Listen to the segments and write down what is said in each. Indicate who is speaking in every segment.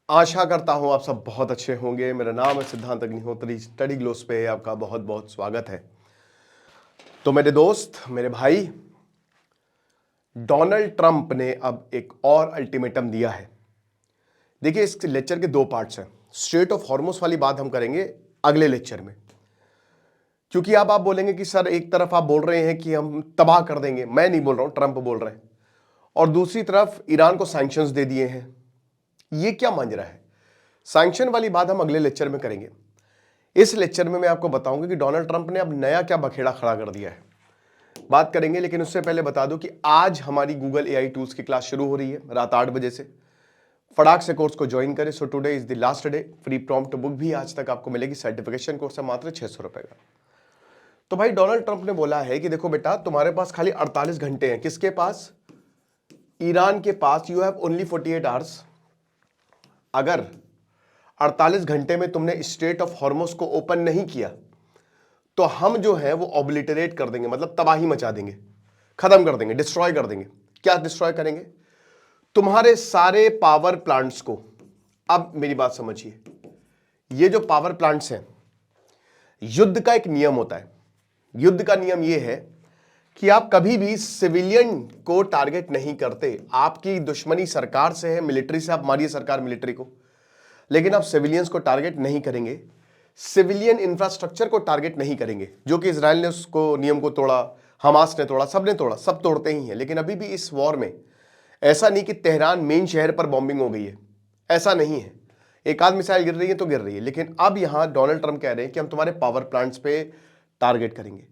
Speaker 1: आशा करता हूं आप सब बहुत अच्छे होंगे। मेरा नाम है सिद्धांत अग्निहोत्री। स्टडी ग्लोस पे आपका बहुत बहुत स्वागत है। तो मेरे दोस्त, मेरे भाई, डोनाल्ड ट्रंप ने अब एक और अल्टीमेटम दिया है। देखिए, इस लेक्चर के दो पार्ट्स हैं। स्ट्रेट ऑफ हॉर्मुज वाली बात हम करेंगे अगले लेक्चर में, क्योंकि अब आप बोलेंगे कि सर एक तरफ आप बोल रहे हैं कि हम तबाह कर देंगे। मैं नहीं बोल रहा हूं, ट्रंप बोल रहे हैं, और दूसरी तरफ ईरान को सैंक्शंस दे दिए हैं। ये क्या मंजरा है? सैंक्शन वाली बात हम अगले लेक्चर में करेंगे। इस लेक्चर में मैं आपको बताऊंगा कि डोनाल्ड ट्रंप ने अब नया क्या बखेड़ा खड़ा कर दिया है, बात करेंगे। लेकिन उससे पहले बता दूं कि आज हमारी गूगल एआई टूल्स की क्लास शुरू हो रही है रात 8 बजे से। फटाक से कोर्स को ज्वाइन करें। So today is the last day. Free prompt book भी आज तक आपको मिलेगी। सर्टिफिकेशन कोर्स है मात्र 600 रुपए का। तो भाई, डोनाल्ड ट्रंप ने बोला है कि देखो बेटा, तुम्हारे पास खाली 48 घंटे हैं। किसके पास? ईरान के पास। You have only 48 hours. अगर 48 घंटे में तुमने स्ट्रेट ऑफ हॉर्मुज को ओपन नहीं किया तो हम जो है वो ऑब्लिटरेट कर देंगे, मतलब तबाही मचा देंगे, खत्म कर देंगे, डिस्ट्रॉय कर देंगे। क्या डिस्ट्रॉय करेंगे? तुम्हारे सारे पावर प्लांट्स को। अब मेरी बात समझिए, ये जो पावर प्लांट्स हैं, युद्ध का एक नियम होता है। युद्ध का नियम यह है कि आप कभी भी सिविलियन को टारगेट नहीं करते। आपकी दुश्मनी सरकार से है, मिलिट्री से, आप मारिए सरकार मिलिट्री को, लेकिन आप सिविलियंस को टारगेट नहीं करेंगे। सिविलियन इंफ्रास्ट्रक्चर को टारगेट नहीं करेंगे, जो कि इजराइल ने उसको नियम को तोड़ा, हमास ने तोड़ा, सबने तोड़ा, सब तोड़ते ही हैं। लेकिन अभी भी इस वॉर में ऐसा नहीं कि तेहरान मेन शहर पर बॉम्बिंग हो गई है, ऐसा नहीं है। एक आध मिसाइल गिर रही है तो गिर रही है, लेकिन अब यहां डोनाल्ड ट्रंप कह रहे हैं कि हम तुम्हारे पावर प्लांट्स पे टारगेट करेंगे।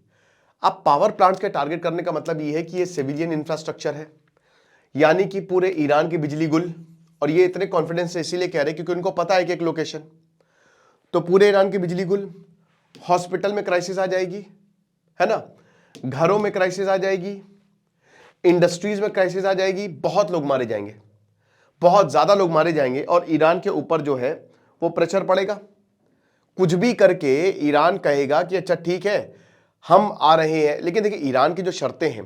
Speaker 1: अब पावर प्लांट्स के टारगेट करने का मतलब यह है कि ये सिविलियन इंफ्रास्ट्रक्चर है, यानी कि पूरे ईरान की बिजली गुल। और ये इतने कॉन्फिडेंस से इसीलिए कह रहे हैं क्योंकि उनको पता है कि एक लोकेशन, तो पूरे ईरान की बिजली गुल। हॉस्पिटल में क्राइसिस आ जाएगी, है ना, घरों में क्राइसिस आ जाएगी, इंडस्ट्रीज में क्राइसिस आ जाएगी, बहुत लोग मारे जाएंगे, बहुत ज्यादा लोग मारे जाएंगे। और ईरान के ऊपर जो है वो प्रेशर पड़ेगा। कुछ भी करके ईरान कहेगा कि अच्छा ठीक है हम आ रहे हैं। लेकिन देखिए, ईरान की जो शर्तें हैं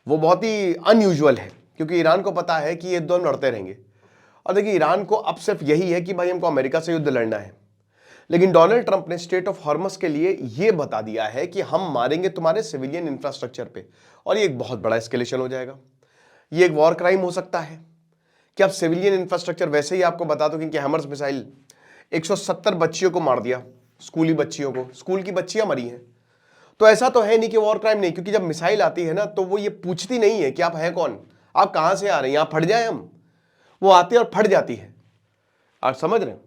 Speaker 1: वो बहुत ही अनयूजुअल है, क्योंकि ईरान को पता है कि ये दोनों लड़ते रहेंगे। और देखिए, ईरान को अब सिर्फ यही है कि भाई हमको अमेरिका से युद्ध लड़ना है। लेकिन डोनाल्ड ट्रंप ने स्ट्रेट ऑफ हॉर्मुज के लिए यह बता दिया है कि हम मारेंगे तुम्हारे सिविलियन इंफ्रास्ट्रक्चर पे, और ये एक बहुत बड़ा एस्केलेशन हो जाएगा। ये एक वॉर क्राइम हो सकता है कि अब सिविलियन इंफ्रास्ट्रक्चर, वैसे ही आपको बता दो कि हैमर्स मिसाइल 170 बच्चियों को मार दिया, स्कूली बच्चियों को, स्कूल की बच्चियां मरी हैं। तो ऐसा तो है नहीं कि वॉर क्राइम नहीं, क्योंकि जब मिसाइल आती है ना तो वो ये पूछती नहीं है कि आप हैं कौन, आप कहां से आ रहे हैं, यहां फट जाए हम। वो आती है और फट जाती है। आप समझ रहे हैं?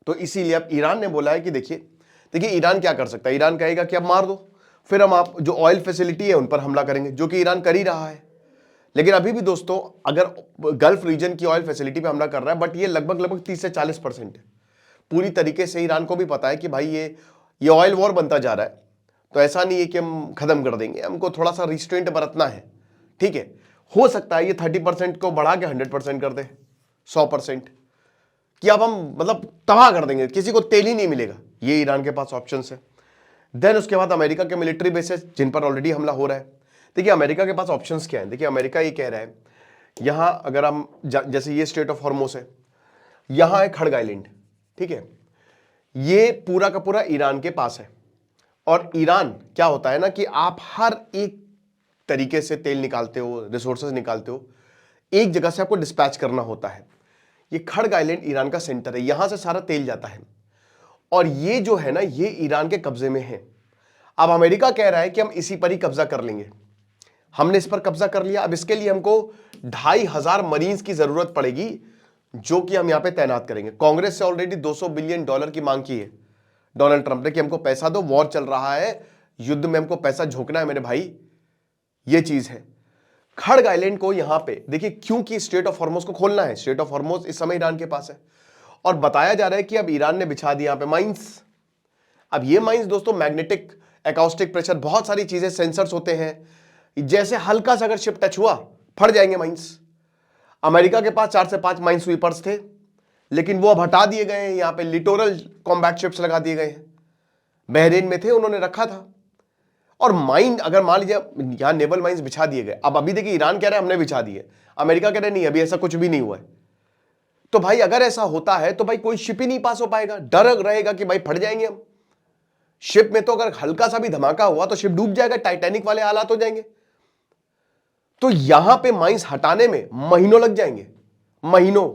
Speaker 1: तो इसीलिए अब ईरान ने बोला है कि देखिए ईरान क्या कर सकता है। ईरान कहेगा कि अब मार दो, फिर हम आप जो ऑयल फैसिलिटी है उन पर हमला करेंगे, जो कि ईरान कर ही रहा है। लेकिन अभी भी दोस्तों, अगर गल्फ रीजन की ऑयल फैसिलिटी पे हमला कर रहा है, बट ये लगभग 30 से 40% है। पूरी तरीके से ईरान को भी पता है कि भाई ये ऑयल वॉर बनता जा रहा है, तो ऐसा नहीं है कि हम खत्म कर देंगे, हमको थोड़ा सा रिस्ट्रेंट बरतना है। ठीक है, हो सकता है ये 30% को बढ़ा के 100% कर दे, 100%, कि अब हम मतलब तबाह कर देंगे, किसी को तेल ही नहीं मिलेगा। ये ईरान के पास ऑप्शन है। देन उसके बाद अमेरिका के मिलिट्री बेसेस जिन पर ऑलरेडी हमला हो रहा है। देखिए अमेरिका के पास ऑप्शंस क्या हैं। देखिए अमेरिका ये कह रहा है, यहां अगर हम जैसे ये स्ट्रेट ऑफ हॉर्मुज है, यहां है खड़ग आइलैंड, ठीक है, ये पूरा का पूरा ईरान के पास है। और ईरान क्या होता है ना कि आप हर एक तरीके से तेल निकालते हो, रिसोर्सेज निकालते हो, एक जगह से आपको डिस्पैच करना होता है। ये खड़ग आइलैंड ईरान का सेंटर है, यहां से सारा तेल जाता है, और ये जो है ना ये ईरान के कब्जे में है। अब अमेरिका कह रहा है कि हम इसी पर ही कब्जा कर लेंगे। हमने इस पर कब्जा कर लिया, अब इसके लिए हमको 2500 मरीन्स की जरूरत पड़ेगी, जो कि हम यहां पे तैनात करेंगे। कांग्रेस से ऑलरेडी $200 बिलियन की मांग की है डोनाल्ड ट्रंप ने कि हमको पैसा दो, वॉर चल रहा है, युद्ध में हमको पैसा झोंकना है मेरे भाई। ये चीज है। खड़ग आइलैंड को यहां पे देखिए, क्योंकि स्ट्रेट ऑफ हॉर्मुज को खोलना है। स्ट्रेट ऑफ हॉर्मुज इस समय ईरान के पास है, और बताया जा रहा है कि अब ईरान ने बिछा दिया यहां पे माइंस। अब ये माइंस दोस्तों मैग्नेटिक, एकाउस्टिक प्रेशर, बहुत सारी चीजें, सेंसर्स होते हैं, जैसे हल्का सा अगर शिप टच हुआ फट जाएंगे माइंस। अमेरिका के पास 4 से 5 माइन स्वीपर्स थे, लेकिन वो अब हटा दिए गए हैं। यहां पे लिटोरल कॉम्बैट शिप्स लगा दिए गए हैं। बहरीन में थे, उन्होंने रखा था। और माइन अगर मान लीजिए यहां नेवल माइंस बिछा दिए गए, अब अभी देखिए ईरान कह रहा है हमने बिछा दिए, अमेरिका कह रहा है नहीं अभी ऐसा कुछ भी नहीं हुआ है। तो भाई अगर ऐसा होता है तो भाई कोई शिप ही नहीं पास हो पाएगा, डर रहेगा कि भाई फट जाएंगे हम। शिप में तो अगर हल्का सा भी धमाका हुआ तो शिप डूब जाएगा, टाइटैनिक वाले हालात हो जाएंगे। तो यहां पे माइंस हटाने में महीनों लग जाएंगे, महीनों।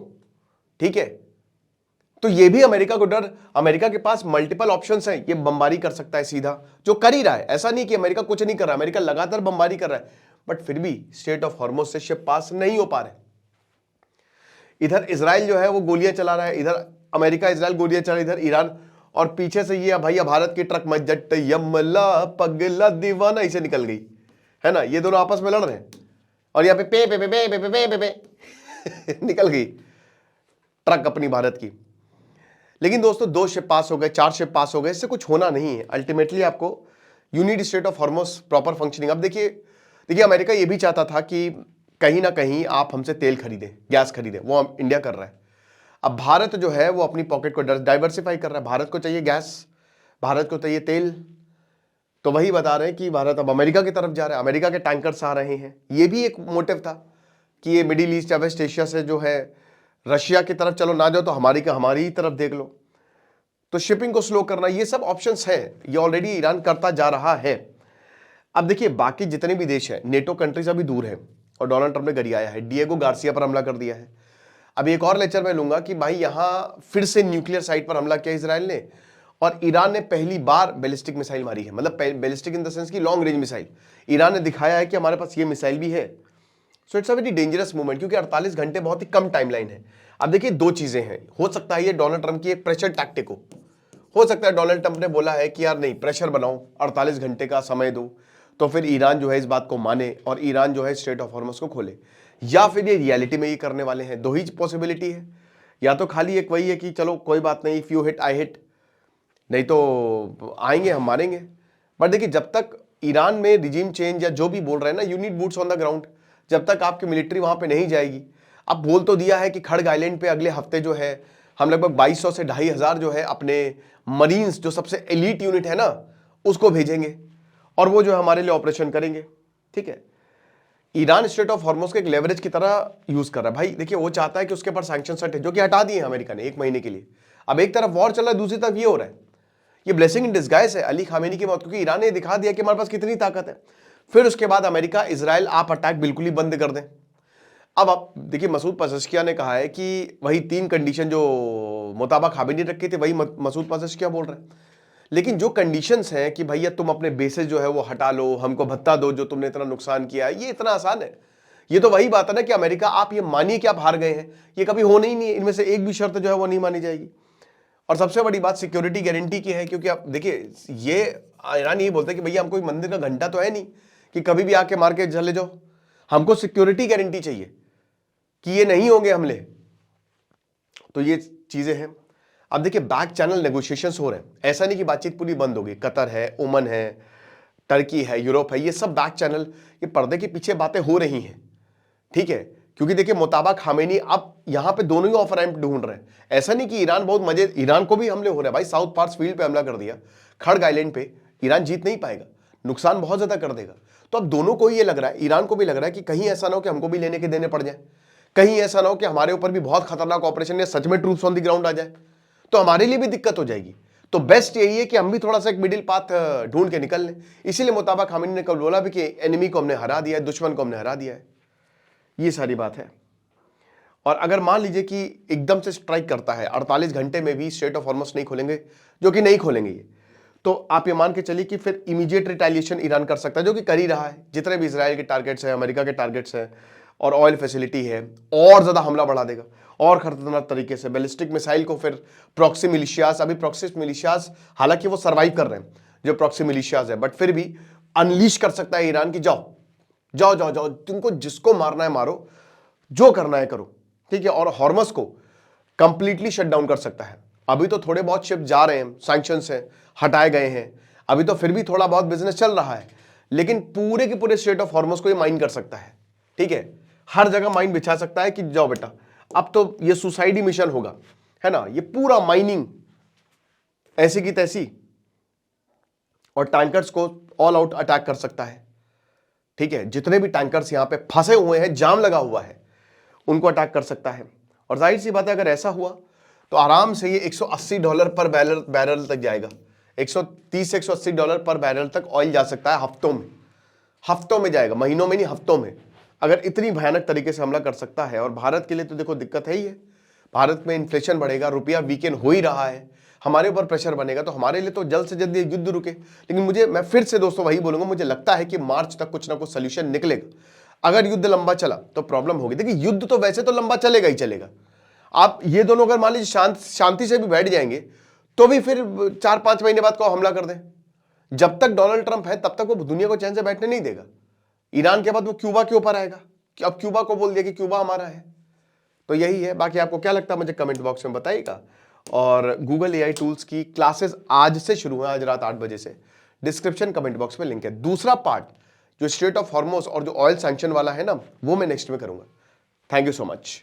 Speaker 1: ठीक है, तो ये भी अमेरिका को डर, अमेरिका के पास मल्टीपल ऑप्शंस हैं, ये बमबारी कर सकता है सीधा, जो कर ही रहा है। ऐसा नहीं कि अमेरिका कुछ नहीं कर रहा है, अमेरिका लगातार बमबारी कर रहा है, बट फिर भी स्ट्रेट ऑफ हॉर्मुज से शिप पास नहीं हो पा रहे। इधर इजराइल जो है वो गोलियां चला रहा है, इधर अमेरिका इजराइल गोलियां चला, इधर ईरान, और पीछे से ये भैया भारत की ट्रक मज्जट यमला पगला दीवाना इसे निकल गई है ना, ये दोनों आपस में लड़ रहे हैं और यहाँ पे पे पे पे पे पे पे पे पे निकल गई ट्रक अपनी भारत की। लेकिन दोस्तों 2 शिप पास हो गए, 4 शिप पास हो गए, इससे कुछ होना नहीं है। अल्टीमेटली आपको you need straight of Hormuz proper functioning. अब देखिए अमेरिका ये भी चाहता था कि कहीं ना कहीं आप हमसे तेल खरीदें, गैस खरीदें, वो इंडिया कर रहा है। अब भारत जो है वो अपनी पॉकेट को डाइवर्सिफाई कर रहा है, भारत को चाहिए गैस, भारत को चाहिए तेल, तो वही बता रहे हैं कि भारत अब अमेरिका की तरफ जा रहा है, अमेरिका के टैंकर्स आ रहे हैं। ये भी एक मोटिव था कि ये मिडिल ईस्ट या वेस्ट एशिया से जो है रशिया की तरफ चलो ना जाओ, तो हमारी ही तरफ देख लो, तो शिपिंग को स्लो करना, ये सब ऑप्शंस हैं, ये ऑलरेडी ईरान करता जा रहा है। अब देखिए बाकी जितने भी देश हैं, नेटो कंट्रीज अभी दूर है और डोनाल्ड ट्रंप ने गरियाया है, डिएगो गार्सिया पर हमला कर दिया है। अभी एक और लेक्चर में लूंगा कि भाई यहां फिर से न्यूक्लियर साइट पर हमला किया इसराइल ने, और ईरान ने पहली बार बैलिस्टिक मिसाइल मारी है, मतलब बैलिस्टिक इन द सेंस की लॉन्ग रेंज मिसाइल। ईरान ने दिखाया है कि हमारे पास ये मिसाइल भी है। So it's a very dangerous movement, क्योंकि 48 घंटे बहुत ही कम टाइमलाइन है। अब देखिए 2 चीजें हैं, हो सकता है ये डोनाल्ड ट्रंप की एक प्रेशर टैक्टिक हो सकता है डोनाल्ड ट्रंप ने बोला है कि यार नहीं, प्रेशर बनाओ, 48 घंटे का समय दो, तो फिर ईरान जो है इस बात को माने और ईरान जो है स्ट्रेट ऑफ हॉर्मुज को खोले, या फिर ये रियलिटी में ये करने वाले हैं। 2 ही पॉसिबिलिटी है, या तो खाली एक वही है कि चलो कोई बात नहीं, if you hit I hit, नहीं तो आएंगे हम मारेंगे। बट देखिए जब तक ईरान में रिजीम चेंज या जो भी बोल रहे हैं ना, you need boots on the ground, जब तक आपकी मिलिट्री वहां पे नहीं जाएगी। अब बोल तो दिया है कि खड़ग आइलैंड पे अगले हफ्ते जो है हम लगभग 2200 से 2500 जो है अपने मरीन्स, जो सबसे एलीट यूनिट है ना, उसको भेजेंगे और वो जो हमारे लिए ऑपरेशन करेंगे। ठीक है, ईरान स्ट्रेट ऑफ हॉर्मुज को एक लेवरेज की तरह यूज कर रहा है। भाई देखिए वो चाहता है कि उसके ऊपर सैंक्शन हटे, जो कि हटा दिए अमेरिका ने 1 महीने के लिए। अब एक तरफ वॉर चल रहा है, दूसरी तरफ ये हो रहा है। ये ब्लेसिंग इन डिस्गाइज है अली खामेनी की मौत, क्योंकि ईरान ने दिखा दिया कि हमारे पास कितनी ताकत है। फिर उसके बाद अमेरिका इजराइल, आप अटैक बिल्कुल ही बंद कर दें। अब आप देखिए मसूद पज़ेश्कियान ने कहा है कि वही 3 कंडीशन जो मुताबा खामेनी रखी थी, वही मसूद पज़ेश्कियान बोल रहे हैं। लेकिन जो कंडीशंस हैं कि भैया तुम अपने बेसेस जो है वो हटा लो, हमको भत्ता दो जो तुमने इतना नुकसान किया है, ये इतना आसान है। ये तो वही बात है ना कि अमेरिका, आप ये मानिए कि आप हार गए हैं, ये कभी होना ही नहीं है, इनमें से एक भी शर्त जो है वो नहीं मानी जाएगी। और सबसे बड़ी बात सिक्योरिटी गारंटी की है, क्योंकि आप देखिए ये ईरान यही बोलते हैं कि भैया हमको मंदिर का घंटा तो है नहीं कि कभी भी आके मार के चले जाओ, हमको सिक्योरिटी गारंटी चाहिए कि ये नहीं होंगे हमले। तो ये चीजें हैं। अब देखिए बैक चैनल नेगोशिएशंस हो रहे हैं, ऐसा नहीं कि बातचीत पूरी बंद होगी। कतर है, ओमन है, टर्की है, यूरोप है, ये सब बैक चैनल, ये पर्दे के पीछे बातें हो रही हैं। ठीक है, क्योंकि देखिए मुताबा खामेनी अब यहां पे दोनों ही ऑफ रैंप ढूंढ रहे हैं। ऐसा नहीं कि ईरान बहुत मजे, ईरान को भी हमले हो रहे हैं भाई। साउथ पार्स फील्ड पे हमला कर दिया, खड़ग आइलैंड पे, ईरान जीत नहीं पाएगा, नुकसान बहुत ज्यादा कर देगा। तो अब दोनों को ये लग रहा है, ईरान को भी लग रहा है कि कहीं ऐसा ना हो कि हमको भी लेने के देने पड़ जाए, कहीं ऐसा ना हो कि हमारे ऊपर भी बहुत खतरनाक ऑपरेशन या सच में ट्रूप्स ऑन द ग्राउंड आ जाए, तो हमारे लिए भी दिक्कत हो जाएगी। तो बेस्ट यही है कि हम भी थोड़ा सा एक मिडिल पाथ ढूंढ के निकल लें। इसीलिए मुताबा खामेनी ने कल बोला भी कि एनिमी को हमने हरा दिया है, दुश्मन को हमने हरा दिया है। ये सारी बात है। और अगर मान लीजिए कि एकदम से स्ट्राइक करता है, 48 घंटे में भी स्ट्रेट ऑफ हॉर्मुज नहीं खोलेंगे, जो कि नहीं खोलेंगे ये, तो आप ये मान के चलिए कि फिर इमीडिएट रिटेलिएशन ईरान कर सकता है, जो कि कर ही रहा है। जितने भी इजराइल के टारगेट्स हैं, अमेरिका के टारगेट्स हैं और ऑयल फैसिलिटी है, और ज्यादा हमला बढ़ा देगा और खतरनाक तरीके से। बैलिस्टिक मिसाइल को फिर प्रॉक्सी मिलिशियाज, अभी प्रॉक्सी मिलिशियाज हालांकि वो सर्वाइव कर रहे हैं जो प्रॉक्सी मिलिशियाज है, बट फिर भी अनलीश कर सकता है ईरान की जाओ जाओ जाओ जाओ, तुमको जिसको मारना है मारो, जो करना है करो। ठीक है, और हॉर्मस को कंप्लीटली शट डाउन कर सकता है। अभी तो थोड़े बहुत शिप जा रहे हैं, सैंक्शंस हैं, हटाए गए हैं, अभी तो फिर भी थोड़ा बहुत बिजनेस चल रहा है, लेकिन पूरे के पूरे स्ट्रेट ऑफ हॉर्मस को ये माइन कर सकता है। ठीक है, हर जगह माइन बिछा सकता है कि जाओ बेटा, अब तो ये सुसाइड ही मिशन होगा, है ना, ये पूरा माइनिंग ऐसी की तैसी, और टैंकर्स को ऑल आउट अटैक कर सकता है। ठीक है, जितने भी टैंकर्स यहां पे फंसे हुए हैं, जाम लगा हुआ है, उनको अटैक कर सकता है। और जाहिर सी बात है अगर ऐसा हुआ तो आराम से ये $180 पर बैरल तक जाएगा। 130 से $180 पर बैरल तक ऑयल जा सकता है हफ्तों में जाएगा, महीनों में नहीं, हफ्तों में, अगर इतनी भयानक तरीके से हमला कर सकता है। और भारत के लिए तो देखो दिक्कत है ही है, भारत में इन्फ्लेशन बढ़ेगा, रुपया वीकेंड हो ही रहा है, हमारे ऊपर प्रेशर बनेगा, तो हमारे लिए तो जल्द से जल्द ये युद्ध रुके। लेकिन मैं फिर से दोस्तों वही बोलूंगा, मुझे लगता है कि मार्च तक कुछ ना कुछ सोल्यूशन निकलेगा। अगर युद्ध लंबा चला तो प्रॉब्लम होगी। देखिए युद्ध तो वैसे तो लंबा चलेगा ही चलेगा, आप ये दोनों अगर मान लीजिए शांति से भी बैठ जाएंगे तो भी फिर 4-5 महीने बाद को हमला कर दें। जब तक डोनाल्ड ट्रंप है तब तक वो दुनिया को चैन से बैठने नहीं देगा। ईरान के बाद वो क्यूबा के ऊपर आएगा कि अब क्यूबा को बोल दिया कि क्यूबा हमारा है। तो यही है, बाकी आपको क्या लगता है मुझे कमेंट बॉक्स में बताइएगा। और गूगल AI टूल्स की क्लासेस आज से शुरू है, आज रात 8 बजे से, डिस्क्रिप्शन कमेंट बॉक्स में लिंक है। दूसरा पार्ट जो स्ट्रेट ऑफ हॉर्मोस और जो ऑयल सैंक्शन वाला है ना, वो मैं नेक्स्ट में करूंगा। Thank you so much.